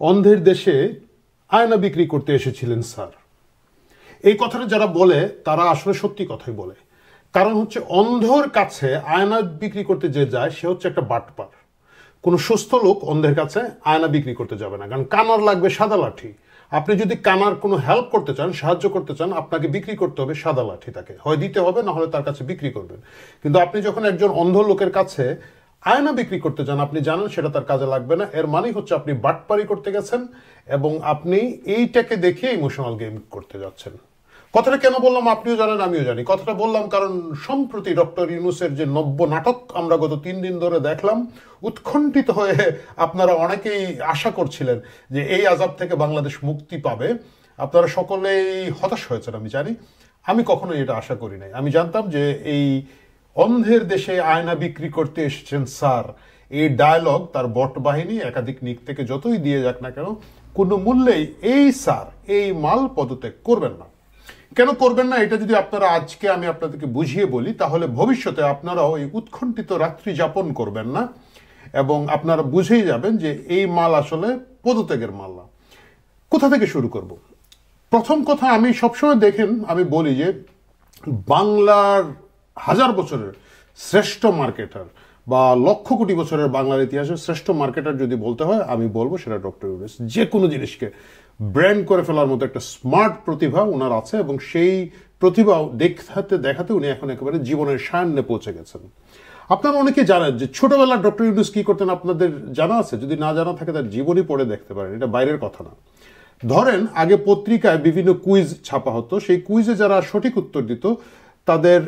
অন্ধের দেশে আয়না বিক্রি করতে এসেছিলেন স্যার। এই কথাটা যারা বলে তারা আসলে সত্যি কথাই বলে। কারণ হচ্ছে অন্ধর কাছে আয়না বিক্রি করতে যে যায় সে হচ্ছে একটা বাটপার। কোনো সুস্থ লোক অন্ধের কাছে আয়না বিক্রি করতে যাবে না, কারণ কানার লাগবে সাদা লাঠি। আপনি যদি কানার কোনো হেল্প করতে চান, সাহায্য করতে চান, আপনাকে বিক্রি করতে হবে সাদা লাঠি, তাকে হয় দিতে হবে, না হলে তার কাছে বিক্রি করবেন। কিন্তু আপনি যখন একজন অন্ধ লোকের কাছে আয়না বিক্রি করতে চান, আপনি জানেন সেটা তার কাজে লাগবে না, এর মানে হচ্ছে আপনি বাটপারি করতে গেছেন এবং আপনি এইটাকে দেখে ইমোশনাল গেম করতে যাচ্ছেন। কথাটা কেন বললাম আপনিও জানেন, আমিও জানি। কথাটা বললাম কারণ সম্প্রতি ডক্টর ইউনূসের যে নব্য নাটক আমরা গত 3 দিন ধরে দেখলাম, উৎকণ্ঠিত হয়ে আপনারা অনেকেই আশা করছিলেন যে এই আযাব থেকে বাংলাদেশ মুক্তি পাবে। আপনারা সকলেই হতাশ হয়েছেন, আমি জানি। আমি কখনোই এটা আশা করি নাই। আমি জানতাম যে এই অন্ধের দেশে আয়না বিক্রি করতে এসেছেন স্যার, এই ডায়লগ তার বট বাহিনী একাধিক নিক থেকে যতই দিয়ে যাক না কেন, কোনো মূল্যেই এই স্যার এই মাল পদত্যাগ করবেন না। কেন করবেন না এটা যদি আপনারা আজকে আমি আপনাদেরকে বুঝিয়ে বলি, তাহলে ভবিষ্যতে আপনারাও এই উৎকণ্ঠিত রাত্রি যাপন করবেন না এবং আপনারা বুঝেই যাবেন যে এই মাল আসলে পদত্যাগের মাল না। কোথা থেকে শুরু করব? প্রথম কথা, আমি সবসময় দেখেন আমি বলি যে বাংলার 1000 বছরের শ্রেষ্ঠ মার্কেটার বা লক্ষ কোটি বছরের বাংলার ইতিহাসের শ্রেষ্ঠ মার্কেটার যদি বলতে হয়, আমি বলবো সেটা ডক্টর ইউনূস। যে কোনো জিনিসকে ব্র্যান্ড করে ফেলার মতো একটা স্মার্ট প্রতিভা ওনার আছে এবং সেই প্রতিভা দেখাতে দেখাতে উনি এখন একেবারে জীবনের সায়ান্নে পৌঁছে গেছেন। আপনারা অনেকে জানেন যে ছোটবেলার ডক্টর ইউনূস কি করতেন, আপনাদের জানা আছে? যদি না জানা থাকে তার জীবনী পড়ে দেখতে পারেন, এটা বাইরের কথা না। ধরেন আগে পত্রিকায় বিভিন্ন কুইজ ছাপা হতো, সেই কুইজে যারা সঠিক উত্তর দিত তাদের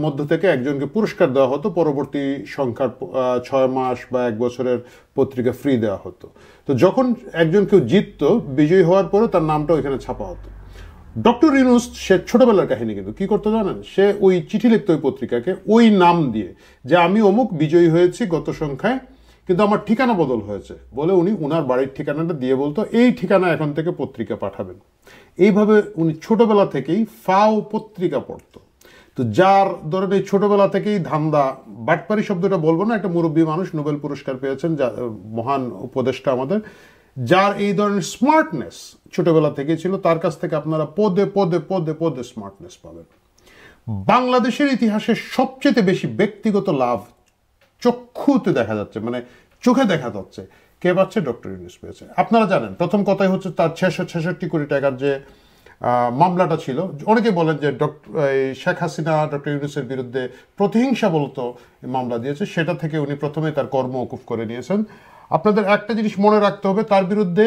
মধ্য থেকে একজনকে পুরস্কার দেওয়া হতো, পরবর্তী সংখ্যার 6 মাস বা 1 বছরের পত্রিকা ফ্রি দেওয়া হতো। তো যখন একজন কেউ জিতত, বিজয়ী হওয়ার পরে তার নামটা ওইখানে ছাপা হতো। ডক্টর ইউনূস সে ছোটবেলার কাহিনী কিন্তু কি করতে জানেন, সে ওই চিঠি লিখত ওই পত্রিকাকে ওই নাম দিয়ে যে আমি অমুক বিজয়ী হয়েছি গত সংখ্যায়, কিন্তু আমার ঠিকানা বদল হয়েছে বলে উনি উনার বাড়ির ঠিকানাটা দিয়ে বলতো এই ঠিকানা এখন থেকে পত্রিকা পাঠাবেন। এইভাবে উনি ছোটবেলা থেকেই ফাও পত্রিকা পড়তো। তো যার ধরেন এই ছোটবেলা থেকেই ধান্দা, বাটপারি শব্দটা বলবো না, একটা মুরব্বী মানুষ, নোবেল পুরস্কার পেয়েছেন, মহান উপদেষ্টা আমাদের, যার এই ধরনের স্মার্টনেস ছোটবেলা থেকেই ছিল, তার কাছ থেকে আপনারা পদে পদে পদে পদে স্মার্টনেস পাবেন। বাংলাদেশের ইতিহাসে সবচেয়ে বেশি ব্যক্তিগত লাভ চক্ষুতে দেখা যাচ্ছে, মানে চোখে দেখা যাচ্ছে, কে পাচ্ছে? ডক্টর ইউনূস পেয়েছে। আপনারা জানেন প্রথম কথাই হচ্ছে তার 666 কোটি টাকার যে মামলাটা ছিল। অনেকে বলেন যে শেখ হাসিনা ডক্টর ইউনূসের বিরুদ্ধে প্রতিহিংসা বলতো মামলা দিয়েছে, সেটা থেকে উনি প্রথমে তার কর্ম মওকুফ করে নিয়েছেন। আপনাদের একটা জিনিস মনে রাখতে হবে, তার বিরুদ্ধে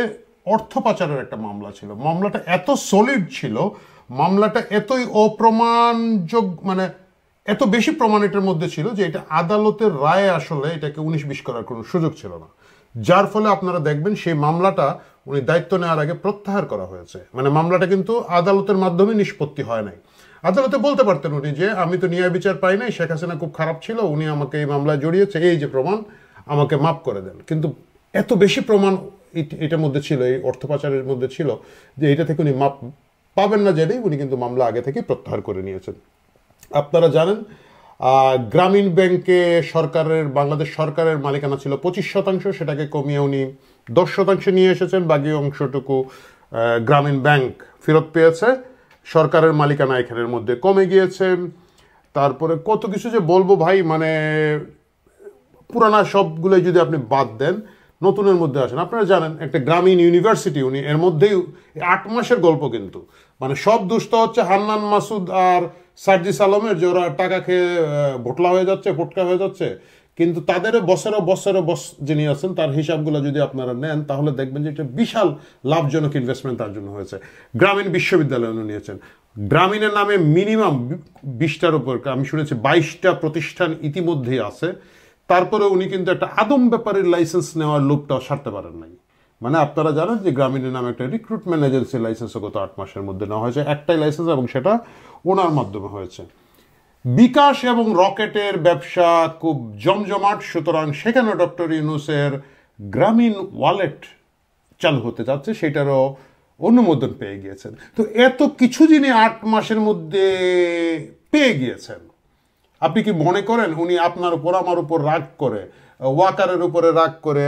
অর্থ পাচারের একটা মামলা ছিল। মামলাটা এত সলিড ছিল, মামলাটা এতই অপ্রমাণযোগ্য, মানে এত বেশি প্রমাণ এটার মধ্যে ছিল যে এটা আদালতের রায়ে আসলে এটাকে 19-20 করার কোনো সুযোগ ছিল না। যার ফলে আপনারা দেখবেন সেই মামলাটা উনি দায়িত্ব নেওয়ার আগে প্রত্যাহার করা হয়েছে। মানে মামলাটা কিন্তু আদালতের মাধ্যমে নিষ্পত্তি হয় নাই। আদালতে বলতে পারতেন উনি যে আমি তো ন্যায় বিচার পাই নাই, শেখ হাসিনা খুব খারাপ ছিল, উনি আমাকে এই মামলায় জড়িয়েছে, এই যে প্রমাণ, আমাকে মাফ করে দেন। কিন্তু এত বেশি প্রমাণ এটার মধ্যে ছিল, এই অর্থ পাচারের মধ্যে ছিল, যে এটা থেকে উনি মাপ পাবেন না জেনেই উনি কিন্তু মামলা আগে থেকে প্রত্যাহার করে নিয়েছেন। আপনারা জানেন গ্রামীণ ব্যাংকে বাংলাদেশ সরকারের মালিকানা ছিল 25%, সেটাকে কমিয়ে উনি 10% নিয়ে এসেছেন। বাকি অংশটুকু গ্রামীণ ব্যাংক ফেরত পেয়েছে, সরকারের মালিকানা এখানের মধ্যে কমে গিয়েছে। তারপরে কত কিছু যে বলবো ভাই, মানে পুরানা সবগুলোই যদি আপনি বাদ দেন, নতুনের মধ্যে আসেন। আপনারা জানেন একটা গ্রামীণ ইউনিভার্সিটি উনি, এর মধ্যেই 8 মাসের গল্প, কিন্তু মানে সব দুষ্ট হচ্ছে হান্নান মাসুদ আর সার্জিস আলমের, যে ওরা টাকা খেয়ে ভোটলা হয়ে যাচ্ছে, ভোটকা হয়ে যাচ্ছে, কিন্তু তাদের বছরে বস যিনি আছেন তার হিসাবগুলো যদি আপনারা নেন তাহলে দেখবেন যে এটা বিশাল লাভজনক ইনভেস্টমেন্ট তার জন্য হয়েছে। গ্রামীণ বিশ্ববিদ্যালয় উনি নিয়েছেন, গ্রামীণের নামে মিনিমাম 20টার উপর, আমি শুনেছি 22টা প্রতিষ্ঠান ইতিমধ্যেই আছে। তারপরে উনি কিন্তু একটা আদম ব্যাপারের লাইসেন্স নেওয়ার লোভটাও সারতে পারেন নাই। মানে আপনারা জানেন যে গ্রামীণের নামে একটা রিক্রুটমেন্ট এজেন্সি লাইসেন্সও গত 8 মাসের মধ্যে নেওয়া হয়েছে, একটাই লাইসেন্স, এবং সেটা ওনার মাধ্যমে হয়েছে। বিকাশ এবং রকেটের ব্যবসা খুব জমজমাট, সুতরাং সেখানে ডক্টর ইউনূসের গ্রামীণ ওয়ালেট চালু হতে যাচ্ছে, সেটারও অনুমোদন পেয়ে গিয়েছেন। তো এত কিছু যিনি 8 মাসের মধ্যে পেয়ে গিয়েছেন, আপনি কি মনে করেন উনি আপনার উপর আমার উপর রাগ করে ওয়াকারের উপরে রাগ করে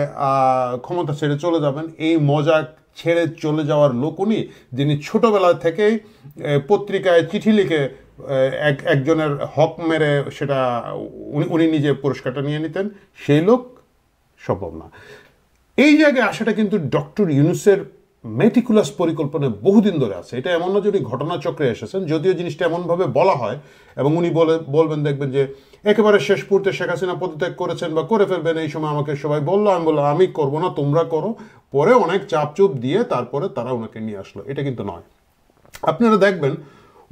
ক্ষমতা ছেড়ে চলে যাবেন, এই মজা ছেড়ে চলে যাওয়ার লোক উনি, যিনি ছোটবেলা থেকেই পত্রিকায় চিঠি লিখে একজনের হক মেরে সেটা উনি নিজে পুরস্কারটা নিয়ে নিতেন, সেই লোক সম্ভব না। এই জায়গায় আসাটা কিন্তু ডক্টর ইউনূসের মেটিকুলাস পরিকল্পনায় বহুদিন ধরে আছে। এটা এমন না যে উনি ঘটনাচক্রে এসেছেন, যদিও জিনিসটা এমনভাবে বলা হয় এবং উনি বলবেন, দেখবেন যে একেবারে শেষ মুহূর্তে শেখ হাসিনা পদত্যাগ করেছেন বা করে ফেলবেন, এই সময় আমাকে সবাই বললো, আমি বললাম আমি করবো না, তোমরা করো। পরে অনেক চাপ চুপ দিয়ে তারপরে তারা ওনাকে নিয়ে আসলো। এটা কিন্তু নয়। আপনারা দেখবেন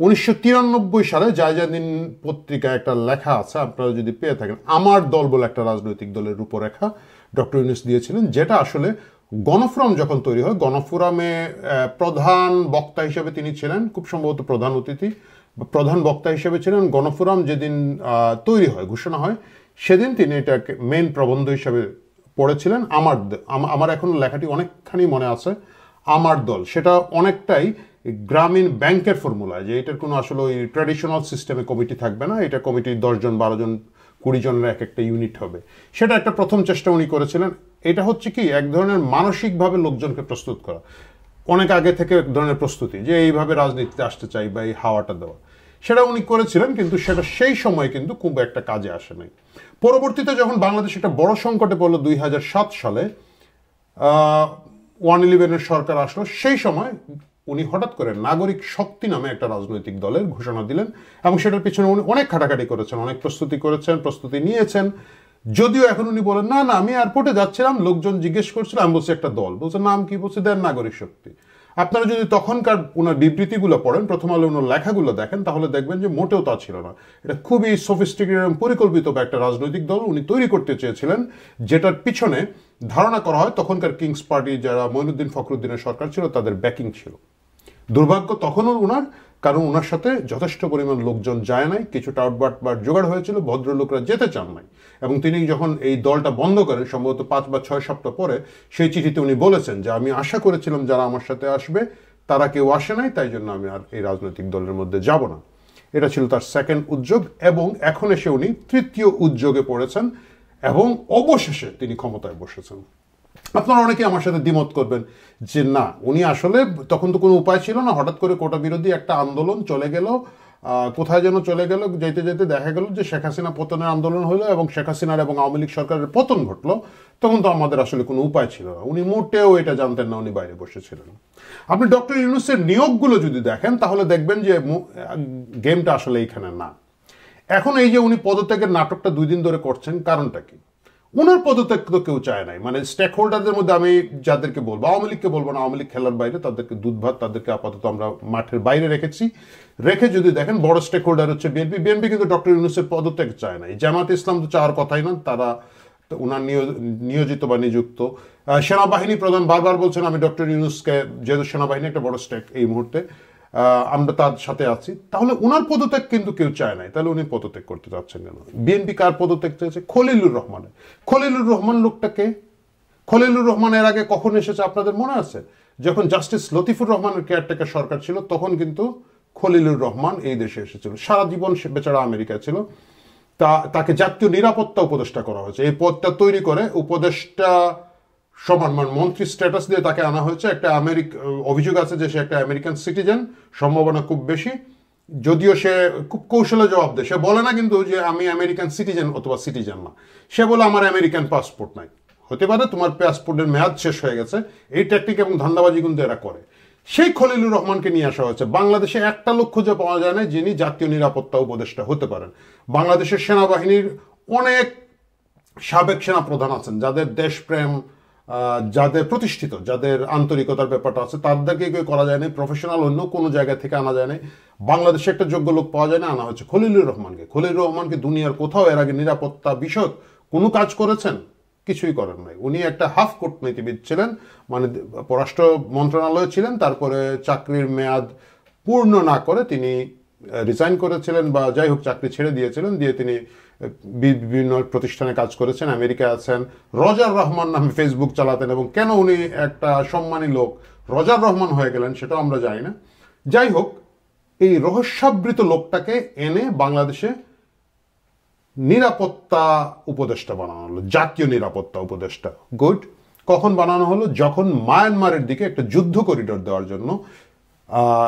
1993 সালে জায়জাদিন পত্রিকায় একটা লেখা আছে, আপনারা যদি পেয়ে থাকেন, আমার দল বলে একটা রাজনৈতিক দলের রূপরেখা ডক্টর ইউনূস দিয়েছিলেন, যেটা আসলে গণফোরাম যখন তৈরি হয়, গণফোরামে প্রধান বক্তা হিসেবে তিনি ছিলেন, খুব সম্ভবত প্রধান অতিথি, প্রধান বক্তা হিসেবে ছিলেন। গণফোরাম যেদিন তৈরি হয়, ঘোষণা হয়, সেদিন তিনি এটাকে মেইন প্রবন্ধ হিসেবে পড়েছিলেন। আমার এখন লেখাটি অনেকখানি মনে আছে, আমার দল, সেটা অনেকটাই গ্রামীণ ব্যাংকের ফর্মুলা, যে এটার কোনো আসলে ওই ট্র্যাডিশনাল সিস্টেমে কমিটি থাকবে না, এটা কমিটি 10 জন 12 জন 20 জনের এক একটা ইউনিট হবে। সেটা একটা প্রথম চেষ্টা উনি করেছিলেন। এটা হচ্ছে কি, এক ধরনের মানসিকভাবে লোকজনকে প্রস্তুত করা, অনেক আগে থেকে এক ধরনের প্রস্তুতি, যে এইভাবে রাজনীতিতে আসতে চাই বা এই হাওয়াটা দেওয়া, সেটা উনি করেছিলেন। কিন্তু সেটা সেই সময় কিন্তু খুব একটা কাজে আসে নাই। পরবর্তীতে যখন বাংলাদেশ একটা বড় সংকটে পড়লো 2007 সালে, 111-এর সরকার আসলো, সেই সময় উনি হঠাৎ করে নাগরিক শক্তি নামে একটা রাজনৈতিক দলের ঘোষণা দিলেন এবং সেটার পিছনে উনি অনেক খাটাখাটি করেছেন, অনেক প্রস্তুতি নিয়েছেন। যদিও এখন উনি বলেন, না আমি এয়ারপোর্টে যাচ্ছিলাম, লোকজন জিজ্ঞেস করছিল, আমি বলছি একটা দল, বলছে নাম কি, বলছে দেন নাগরিক শক্তি। আপনারা যদি তখনকার ওনার বিবৃতিগুলো পড়েন, প্রথম আলো ওনার লেখাগুলো দেখেন, তাহলে দেখবেন যে মোটেও তা ছিল না। এটা খুবই সফিস্টিকেটেড এবং পরিকল্পিত একটা রাজনৈতিক দল উনি তৈরি করতে চেয়েছিলেন, যেটার পিছনে ধারণা করা হয় তখনকার কিংস পার্টি, যারা মঈনুদ্দিন ফখরুদ্দিনের সরকার ছিল, তাদের ব্যাকিং ছিল। দুর্ভাগ্য তখনও ওনার, কারণ ওনার সাথে যথেষ্ট পরিমাণ লোকজন যায় নাই, কিছু টাউটবাট জোগাড় হয়েছিল, ভদ্রলোকরা যেতে চান নাই। এবং তিনি যখন এই দলটা বন্ধ করেন, সম্ভবত 5 বা 6 সপ্তাহ পরে, সেই চিঠিতে উনি বলেছেন যে আমি আশা করেছিলাম যারা আমার সাথে আসবে তারা কেউ আসে নাই, তাই জন্য আমি আর এই রাজনৈতিক দলের মধ্যে যাব না। এটা ছিল তার সেকেন্ড উদ্যোগ, এবং এখন এসে উনি তৃতীয় উদ্যোগে পড়েছেন এবং অবশেষে তিনি ক্ষমতায় বসেছেন। আপনারা অনেকে আমার সাথে দ্বিমত করবেন যে না, উনি আসলে তখন তো কোনো উপায় ছিল না, হঠাৎ করে কোটা বিরোধী একটা আন্দোলন চলে গেল, কোথায় যেন চলে গেল, যেতে যেতে দেখা গেল যে শেখ হাসিনা পতনের আন্দোলন হলো এবং শেখ হাসিনার এবং আওয়ামী লীগ সরকারের পতন ঘটলো, তখন তো আমাদের আসলে কোনো উপায় ছিল না। উনি মোটেও এটা জানতেন না, উনি বাইরে বসেছিলেন। আপনি ডক্টর ইউনূসের নিয়োগগুলো যদি দেখেন, তাহলে দেখবেন যে গেমটা আসলে এইখানে না। এখন এই যে উনি পদত্যাগের নাটকটা 2 দিন ধরে করছেন, কারণটা কি? ওনার পদত্যাগ তো কেউ চায় নাই। মানে স্টেক হোল্ডারদের মধ্যে আমি যাদেরকে বলবো, আওয়ামী লীগকে বলবো না, আওয়ামী লীগ খেলার বাইরে, তাদেরকে দুধ ভাত, তাদেরকে আপাতত আমরা মাঠের বাইরে রেখে যদি দেখেন, বড় স্টেক হোল্ডার হচ্ছে বিএনপি কিন্তু ডক্টর ইউনূসের পদত্যাগ চায় নাই। জামায়াতে ইসলাম তো চাওয়ার কথাই না, তারা ওনার নিয়োজিত বা নিযুক্ত। সেনাবাহিনী প্রধান বারবার বলছেন আমি ডক্টর ইউনূসকে, যেহেতু সেনাবাহিনী একটা বড় স্টেক এই মুহূর্তে, আমরা তার সাথে আছি। তাহলে উনার পদত্যাগ কিন্তু কেউ চায় নাই, তাহলে উনি পদত্যাগ করতে চাচ্ছেন কেন? বিএনপি কার পদত্যাগ চেয়েছে? খলিলুর রহমানের। খলিলুর রহমান লোকটাকে, খলিলুর রহমান এর আগে কখন এসেছে আপনাদের মনে আছে? যখন জাস্টিস লতিফুর রহমানের কেয়ারটেকার সরকার ছিল, তখন কিন্তু খলিলুর রহমান এই দেশে এসেছিল। সারা জীবন সে বেচারা আমেরিকায় ছিল, তাকে জাতীয় নিরাপত্তা উপদেষ্টা করা হয়েছে। এই পদটা তৈরি করে উপদেষ্টা সমান মন্ত্রী স্ট্যাটাস দিয়ে তাকে আনা হয়েছে। একটা অভিযোগ আছে যে সে একটা আমেরিকান সিটিজেন, সম্ভাবনা খুব বেশি, যদিও সে খুব কৌশলে জবাব দেয়। সে বলে না কিন্তু যে আমি আমেরিকান সিটিজেন অথবা সিটিজেন না, সে বলে আমার আমেরিকান পাসপোর্ট নাই। হতে পারে তোমার পাসপোর্টের মেয়াদ শেষ হয়ে গেছে। এই ট্যাকটিক এবং ধান্দাবাজি কিন্তু এরা করে। সেই খলিলুর রহমানকে নিয়ে আসা হয়েছে। বাংলাদেশে একটা লোক খুঁজে পাওয়া যায় না যিনি জাতীয় নিরাপত্তা উপদেষ্টা হতে পারেন। বাংলাদেশের সেনাবাহিনীর অনেক সাবেক সেনা প্রধান আছেন, যাদের দেশপ্রেম, যাদের প্রতিষ্ঠিত, যাদের আন্তরিকতার ব্যাপারটা আছে, তাদেরকে কেউ করা যায় না। প্রফেশনাল অন্য কোনো জায়গা থেকে আনা যায় না। বাংলাদেশে একটা যোগ্য লোক পাওয়া যায় না, আনা হচ্ছে খলিলুর রহমানকে। খলিলুর রহমানকে দুনিয়ার কোথাও এর আগে নিরাপত্তা বিষয়ক কোনো কাজ করেছেন? কিছুই করেন নাই। উনি একটা হাফ কূটনীতিবিদ ছিলেন, মানে পররাষ্ট্র মন্ত্রণালয়ে ছিলেন, তারপরে চাকরির মেয়াদ পূর্ণ না করে তিনি রিজাইন করেছিলেন, বা যাই হোক চাকরি ছেড়ে দিয়েছিলেন, দিয়ে তিনি বিভিন্ন প্রতিষ্ঠানে কাজ করেছেন, আমেরিকায় আছেন। রজার রহমান নামে ফেসবুক চালাতেন, এবং কেন উনি একটা সম্মানী লোক রজার রহমান হয়ে গেলেন সেটাও আমরা জানি না। যাই হোক, এই রহস্যাবৃত লোকটাকে এনে বাংলাদেশে নিরাপত্তা উপদেষ্টা বানানো হলো, জাতীয় নিরাপত্তা উপদেষ্টা। গুড। কখন বানানো হলো? যখন মায়ানমারের দিকে একটা যুদ্ধ করিডোর দেওয়ার জন্য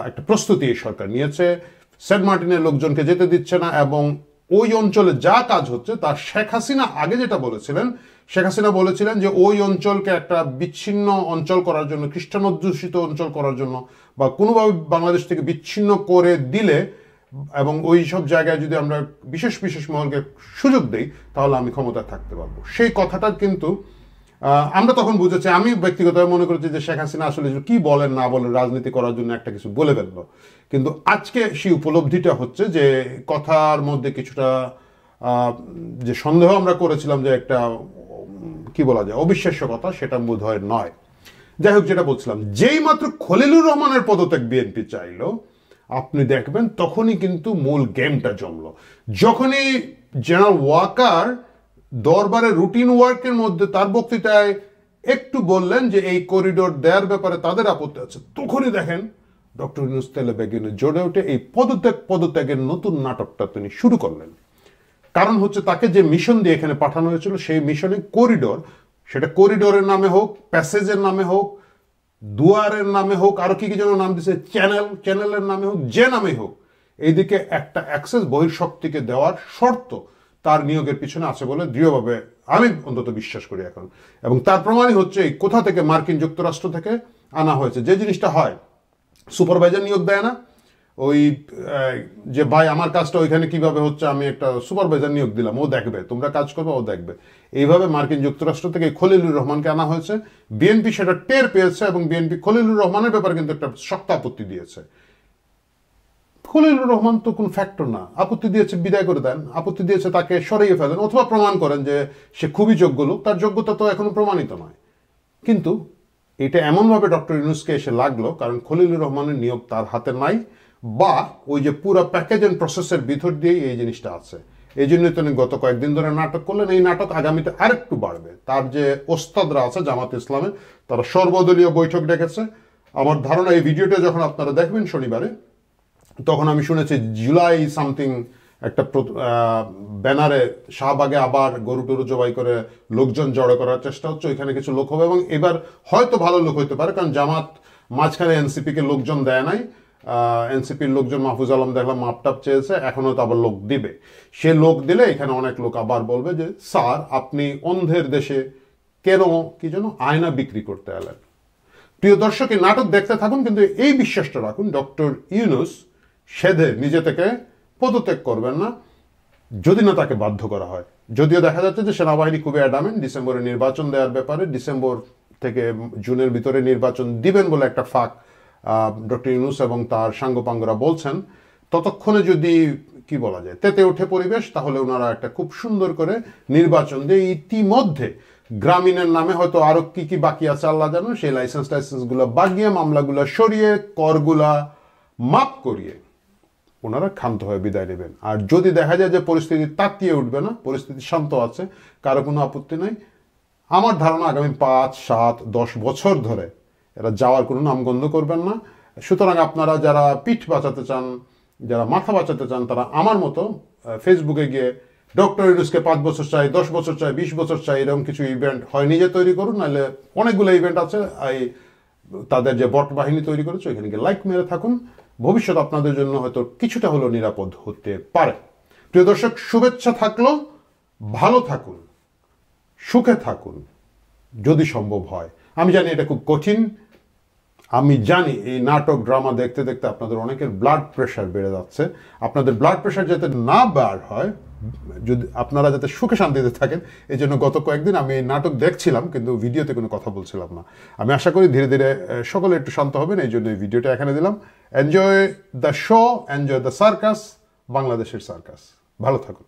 একটা প্রস্তুতি এই সরকার নিয়েছে, সেন্ট মার্টিনের লোকজনকে যেতে দিচ্ছে না, এবং ওই অঞ্চলে যা কাজ হচ্ছে তার শেখ হাসিনা আগে যেটা বলেছিলেন, শেখ হাসিনা বলেছিলেন যে ওই অঞ্চলকে একটা বিচ্ছিন্ন অঞ্চল করার জন্য, খ্রিস্টান অধ্যুষিত অঞ্চল করার জন্য, বা কোনোভাবে বাংলাদেশ থেকে বিচ্ছিন্ন করে দিলে এবং ওই সব জায়গায় যদি আমরা বিশেষ বিশেষ মহলকে সুযোগ দিই তাহলে আমি ক্ষমতায় থাকতে পারবো। সেই কথাটা কিন্তু আমরা তখন বুঝেছি, আমি ব্যক্তিগতভাবে মনে করেছি যে শেখ হাসিনা আসলে কি বলেন না বলেন রাজনীতি করার জন্য একটা কিছু বলে ফেললো। কিন্তু আজকে সেই উপলব্ধিটা হচ্ছে যে কথার মধ্যে কিছুটা যে সন্দেহ আমরা করেছিলাম যে একটা কি বলা যায় অবিশ্বাস্য কথা, সেটা বোধ হয় নয়। যাই হোক, যেটা বলছিলাম, যেই মাত্র খলিলুর রহমানের পদত্যাগ বিএনপি চাইলো, আপনি দেখবেন তখনই কিন্তু মূল গেমটা জমলো। যখনই জেনারেল ওয়াকার দরবারের রুটিন ওয়ার্কের মধ্যে তার বক্তৃতায় একটু বললেন যে এই করিডোর দেওয়ার ব্যাপারে তাদের আপত্তি আছে, তখনই দেখেন ডক্টর ইউনূস তেলে বেগুনে জোরে উঠে এই পদত্যাগের নতুন নাটকটা তিনি শুরু করলেন। কারণ হচ্ছে তাকে যে মিশন দিয়ে এখানে পাঠানো হয়েছিল, সেই মিশনে করিডোর, সেটা করিডোরের নামে হোক, প্যাসেজের নামে হোক, দুয়ারের নামে হোক, আরো কি কি যেন নাম দিচ্ছে, চ্যানেলের নামে হোক, যে নামে হোক, এইদিকে একটা অ্যাক্সেস বহির্শক্তিকে দেওয়ার শর্ত তার নিয়োগের পিছনে আছে বলে দৃঢ়ভাবে আমি অন্তত বিশ্বাস করি এখন। এবং তার প্রমাণই হচ্ছে কোথা থেকে, মার্কিন যুক্তরাষ্ট্র থেকে আনা হয়েছে। যে জিনিসটা হয়, সুপারভাইজার নিয়োগ দেয় না, ওই যে ভাই আমার কাজটা ওইখানে কিভাবে হচ্ছে, আমি একটা সুপারভাইজার নিয়োগ দিলাম, ও দেখবে, তোমরা কাজ করবে, ও দেখবে। এইভাবে মার্কিন যুক্তরাষ্ট্র থেকে খলিলুর রহমানকে আনা হয়েছে। বিএনপি সেটা টের পেয়েছে এবং বিএনপি খলিলুর রহমানের ব্যাপারে কিন্তু একটা শক্ত আপত্তি দিয়েছে। খলিলুর রহমান তো কোনো ফ্যাক্টর না, আপত্তি দিয়েছে বিদায় করে দেন, আপত্তি দিয়েছে তাকে সরিয়ে ফেলেন, অথবা প্রমাণ করেন যে সে খুবই যোগ্য লোক, তার যোগ্যতা তো এখনো প্রমাণিত নয়। কিন্তু এটা এমনভাবে ডক্টর ইউনূসকে এসে লাগলো কারণ খলিলুর রহমানের নিয়োগ তার হাতে নাই, বা ওই যে পুরো প্যাকেজ এন্ড প্রসেসের ভিতর দিয়েই এই জিনিসটা আছে। এই জন্যই তিনি গত কয়েকদিন ধরে নাটক করলেন। এই নাটক আগামীতে আরেকটু বাড়বে। তার যে ওস্তাদরা আছে জামাত ইসলামের, তারা সর্বদলীয় বৈঠক ডেকেছে। আমার ধারণা এই ভিডিওটা যখন আপনারা দেখবেন শনিবারে, তখন আমি শুনেছি জুলাই সামথিং একটা ব্যানারে শাহবাগে আবার গরু টরু জবাই করে লোকজন জড়ো করার চেষ্টা হচ্ছে, ওইখানে কিছু লোক হবে এবং এবার হয়তো ভালো লোক হইতে পারে, কারণ জামাত মাঝখানে এনসিপিকে লোকজন দেয় নাই। এনসিপির লোকজন মাহফুজ আলম দেখলাম মাপটাপ চেয়েছে, এখনো তো আবার লোক দিবে। সে লোক দিলে এখানে অনেক লোক আবার বলবে যে স্যার আপনি অন্ধের দেশে কেন কি যেন আয়না বিক্রি করতে এলেন। প্রিয় দর্শক, এই নাটক দেখতে থাকুন, কিন্তু এই বিশ্বাসটা রাখুন ডক্টর ইউনূস সেধে নিজে থেকে পদত্যাগ করবেন না, যদি না তাকে বাধ্য করা হয়। যদিও দেখা যাচ্ছে যে সেনাবাহিনী খুবই অ্যাডামেন্ট ডিসেম্বরে নির্বাচন দেওয়ার ব্যাপারে, ডিসেম্বর থেকে জুনের ভিতরে নির্বাচন দিবেন বলে একটা ফাঁক ডক্টর ইউনূস এবং তার সাঙ্গপাঙ্গরা বলছেন। ততক্ষণে যদি কি বলা যায় তেতে ওঠে পরিবেশ, তাহলে ওনারা একটা খুব সুন্দর করে নির্বাচন দিয়ে ইতিমধ্যে গ্রামীণের নামে হয়তো আরো কি কি বাকি আছে আল্লাহ জানেন, সেই লাইসেন্সগুলো বাগিয়ে, মামলাগুলো সরিয়ে, করগুলা মাপ করিয়ে ওনারা ক্ষান্ত হয়ে বিদায় নেবেন। আর যদি দেখা যায় যে পরিস্থিতি তাকিয়ে উঠবে না, পরিস্থিতি শান্ত আছে, কারো কোনো আপত্তি নাই, আমার ধারণা আগামী 5, 7, 10 বছর ধরে এরা যাওয়ার কোনো নামগন্ধ করবেন না। সুতরাং আপনারা যারা পিঠ বাঁচাতে চান, যারা মাথা বাঁচাতে চান, তারা আমার মতো ফেসবুকে গিয়ে ডক্টর ইউনূসকে 5 বছর চাই, 10 বছর চাই, 20 বছর চাই, এরকম কিছু ইভেন্ট হয় নিজে তৈরি করুন, নাহলে অনেকগুলো ইভেন্ট আছে এই তাদের যে বট বাহিনী তৈরি করেছে ওইখানে গিয়ে লাইক মেরে থাকুন। ভবিষ্যৎ আপনাদের জন্য হয়তো কিছুটা হলেও নিরাপদ হতে পারে। প্রিয় দর্শক, শুভেচ্ছা থাকলো, ভালো থাকুন, সুখে থাকুন যদি সম্ভব হয়। আমি জানি এটা খুব কঠিন, আমি জানি এই নাটক ড্রামা দেখতে দেখতে আপনাদের অনেকের ব্লাড প্রেশার বেড়ে যাচ্ছে। আপনাদের ব্লাড প্রেশার যাতে না বার হয়, যদি আপনারা যাতে সুখে শান্তিতে থাকেন, এই জন্য গত কয়েকদিন আমি এই নাটক দেখছিলাম কিন্তু ভিডিওতে কোনো কথা বলছিলাম না। আমি আশা করি ধীরে ধীরে সকলে একটু শান্ত হবেন, এই জন্য এই ভিডিওটা এখানে দিলাম। Enjoy the show, enjoy the circus, বাংলাদেশের সার্কাস। ভালো থাকুন।